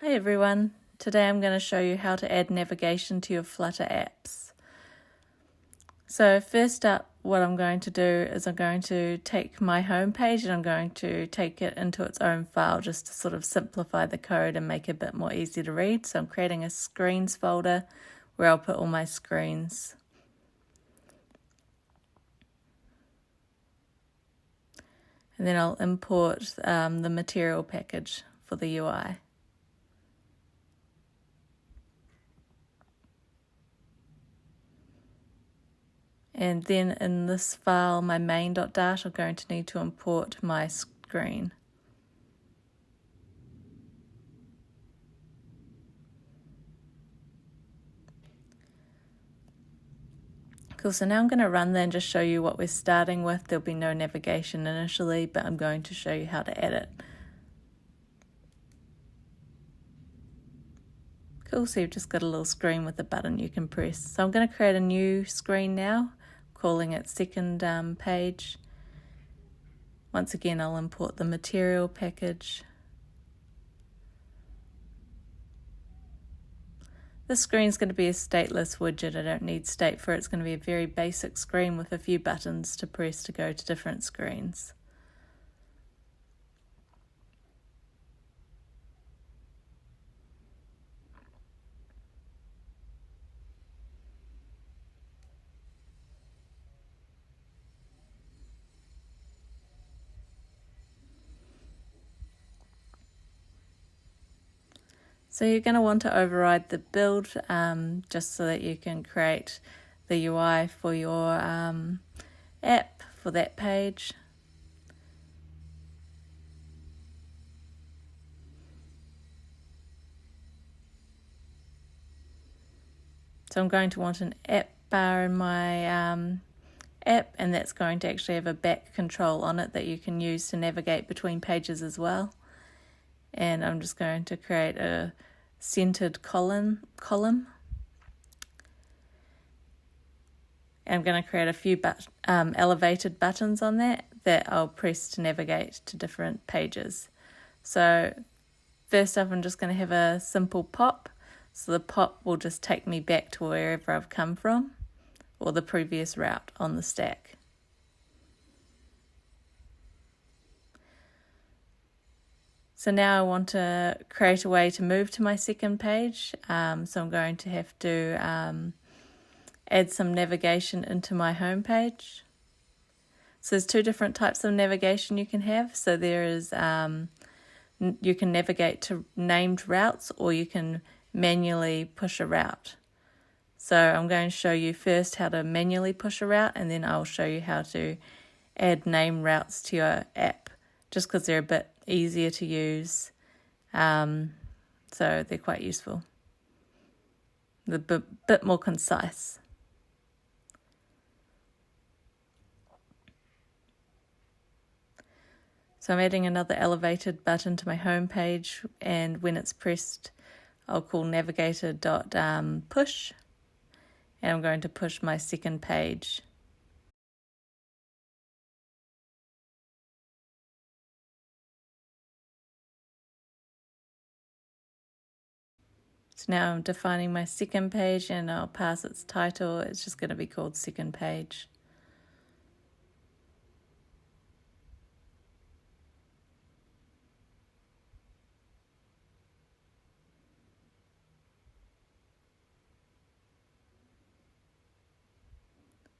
Hi everyone, today I'm going to show you how to add navigation to your Flutter apps. So first up, what I'm going to do is I'm going to take my home page and I'm going to take it into its own file just to sort of simplify the code and make it a bit more easy to read. So I'm creating a screens folder where I'll put all my screens. And then I'll import the material package for the UI. And then in this file, my main.dart, I'm going to need to import my screen. Cool, so now I'm going to run there and just show you what we're starting with. There'll be no navigation initially, but I'm going to show you how to add it. Cool, so you've just got a little screen with a button you can press. So I'm going to create a new screen now, calling it second page. Once again, I'll import the material package. This screen is going to be a stateless widget. I don't need state for it. It's going to be a very basic screen with a few buttons to press to go to different screens. So you're going to want to override the build just so that you can create the UI for your app for that page. So I'm going to want an app bar in my app, and that's going to actually have a back control on it that you can use to navigate between pages as well. And I'm just going to create a centered column. And I'm going to create a few elevated buttons on that I'll press to navigate to different pages. So first up, I'm just going to have a simple pop. So the pop will just take me back to wherever I've come from, or the previous route on the stack. So now I want to create a way to move to my second page. So I'm going to have to add some navigation into my home page. So there's two different types of navigation you can have. So there is, you can navigate to named routes, or you can manually push a route. So I'm going to show you first how to manually push a route, and then I'll show you how to add named routes to your app, just because they're a bit easier to use. So they're quite useful. They're a bit more concise. So I'm adding another elevated button to my home page, and when it's pressed, I'll call navigator.push, and I'm going to push my second page. So now I'm defining my second page, and I'll pass its title. It's just going to be called second page.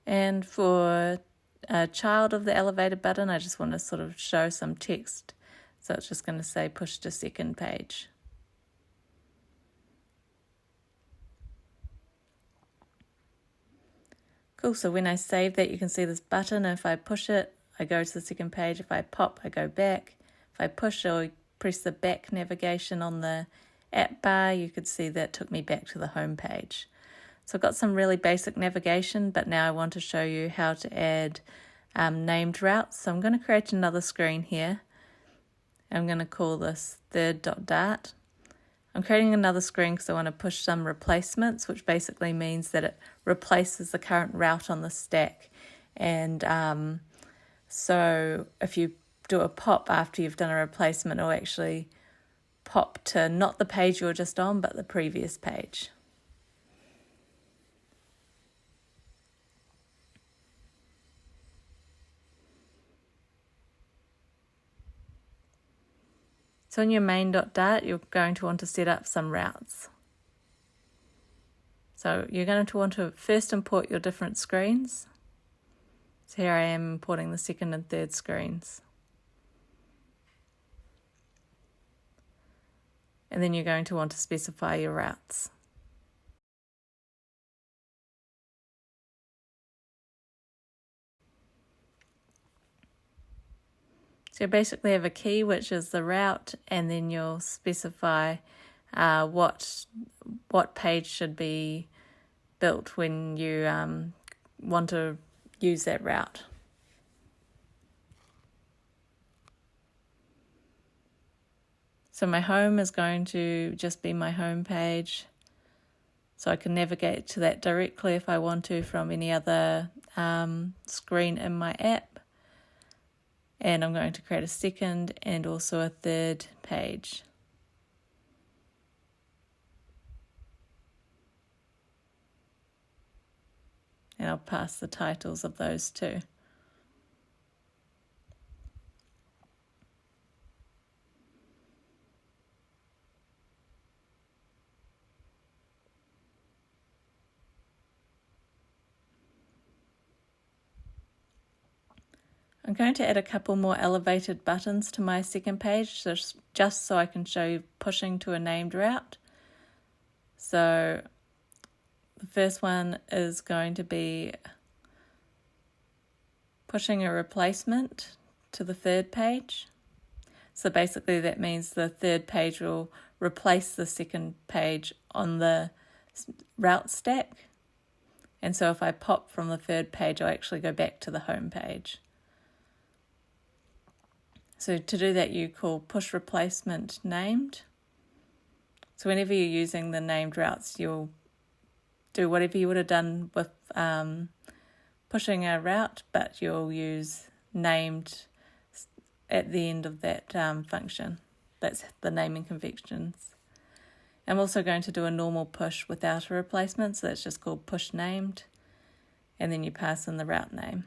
And for a child of the elevated button, I just want to sort of show some text. So it's just going to say push to second page. Cool, so when I save that, you can see this button. If I push it, I go to the second page. If I pop, I go back. If I push or press the back navigation on the app bar, you could see that took me back to the home page. So I've got some really basic navigation, but now I want to show you how to add named routes. So I'm going to create another screen here. I'm going to call this third.dart. I'm creating another screen because I want to push some replacements, which basically means that it replaces the current route on the stack. And so if you do a pop after you've done a replacement, it'll actually pop to not the page you were just on, but the previous page. So in your main.dart, you're going to want to set up some routes. So you're going to want to first import your different screens. So here I am importing the second and third screens. And then you're going to want to specify your routes. So you basically have a key, which is the route, and then you'll specify what page should be built when you want to use that route. So my home is going to just be my home page. So I can navigate to that directly if I want to from any other screen in my app. And I'm going to create a second and also a third page. And I'll pass the titles of those too. I'm going to add a couple more elevated buttons to my second page, just so I can show you pushing to a named route. So the first one is going to be pushing a replacement to the third page. So basically that means the third page will replace the second page on the route stack. And so if I pop from the third page, I'll actually go back to the home page. So to do that, you call push replacement named. So whenever you're using the named routes, you'll do whatever you would have done with pushing a route, but you'll use named at the end of that function. That's the naming conventions. I'm also going to do a normal push without a replacement, so that's just called push named, and then you pass in the route name.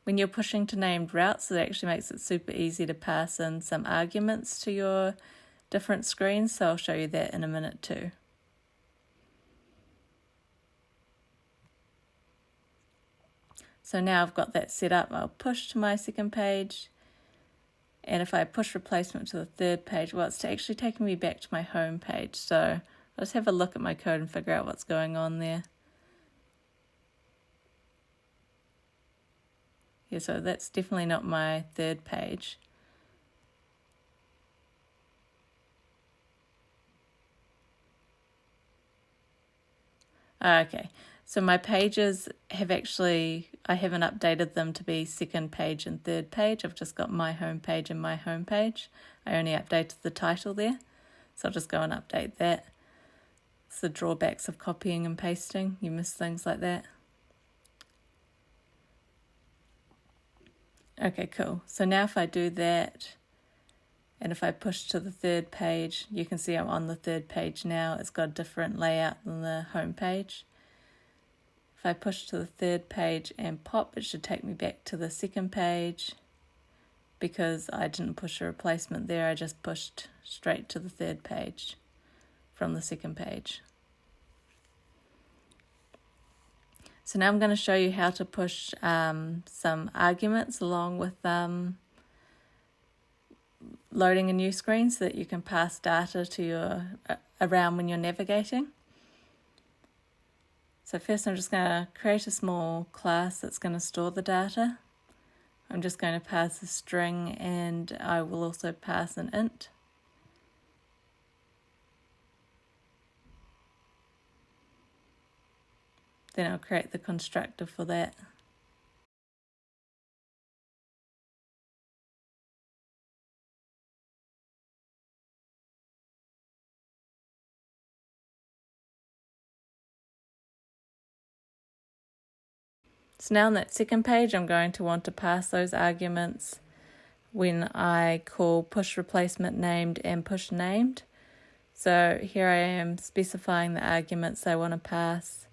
When you're pushing to named routes, it actually makes it super easy to pass in some arguments to your different screens, so I'll show you that in a minute too. So now I've got that set up, I'll push to my second page, and if I push replacement to the third page, well, it's actually taking me back to my home page, so I'll just have a look at my code and figure out what's going on there. Yeah, so that's definitely not my third page. Okay, so my pages have actually, I haven't updated them to be second page and third page. I've just got my home page and my home page. I only updated the title there, so I'll just go and update that. It's the drawbacks of copying and pasting. You miss things like that. Okay, cool. So now if I do that, and if I push to the third page, you can see I'm on the third page now. It's got a different layout than the home page. If I push to the third page and pop, it should take me back to the second page because I didn't push a replacement there. I just pushed straight to the third page from the second page. So now I'm going to show you how to push some arguments along with loading a new screen so that you can pass data to your around when you're navigating. So first I'm just going to create a small class that's going to store the data. I'm just going to pass a string, and I will also pass an int. Then I'll create the constructor for that. So now on that second page, I'm going to want to pass those arguments when I call push replacement named and push named. So here I am specifying the arguments I want to pass,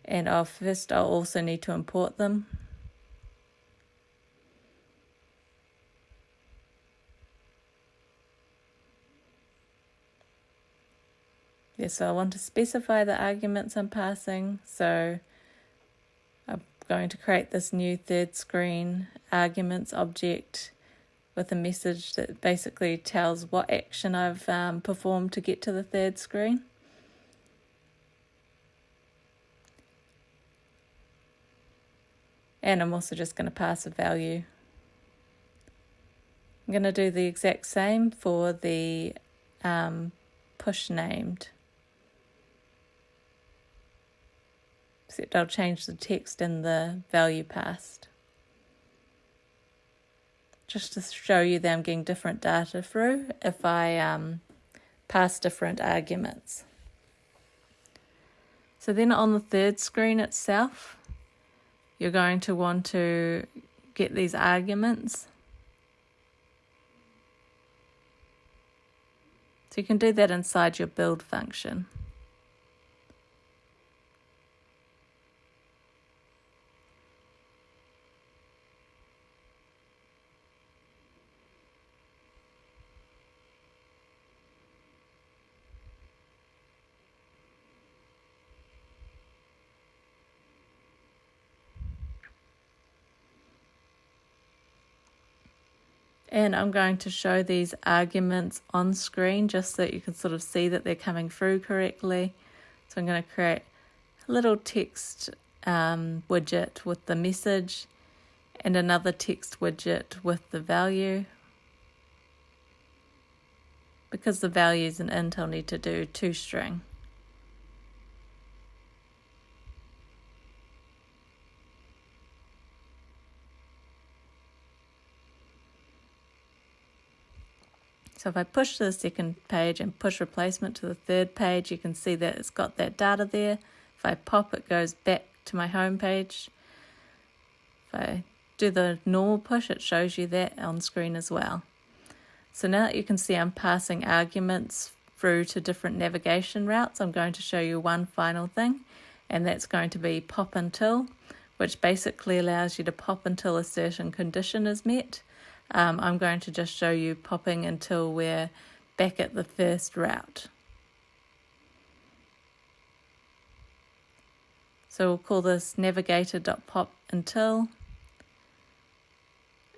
and first I'll also need to import them. So I want to specify the arguments I'm passing. So I'm going to create this new third screen arguments object with a message that basically tells what action I've performed to get to the third screen. And I'm also just going to pass a value. I'm going to do the exact same for the push named. Except I'll change the text in the value passed. Just to show you that I'm getting different data through if I pass different arguments. So then on the third screen itself, you're going to want to get these arguments. So you can do that inside your build function. And I'm going to show these arguments on screen just so that you can sort of see that they're coming through correctly. So I'm going to create a little text widget with the message and another text widget with the value. Because the value is an int, I'll need to do toString. So if I push to the second page and push replacement to the third page, you can see that it's got that data there. If I pop, it goes back to my home page. If I do the normal push, it shows you that on screen as well. So now that you can see I'm passing arguments through to different navigation routes, I'm going to show you one final thing, and that's going to be pop until, which basically allows you to pop until a certain condition is met. I'm going to just show you popping until we're back at the first route. So we'll call this navigator.pop until,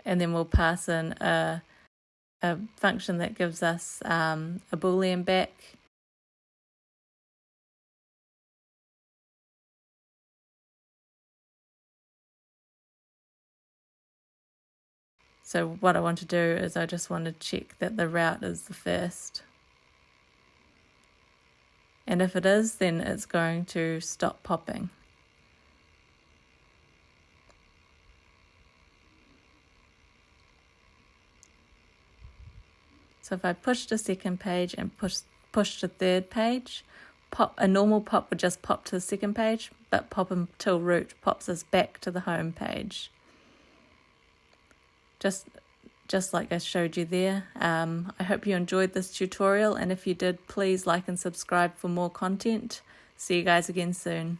and then we'll pass in a function that gives us a boolean back. So what I want to do is I just want to check that the route is the first. And if it is, then it's going to stop popping. So if I push the second page and push the third page, a normal pop would just pop to the second page, but pop until root pops us back to the home page. Just like I showed you there. I hope you enjoyed this tutorial, and if you did, please like and subscribe for more content. See you guys again soon.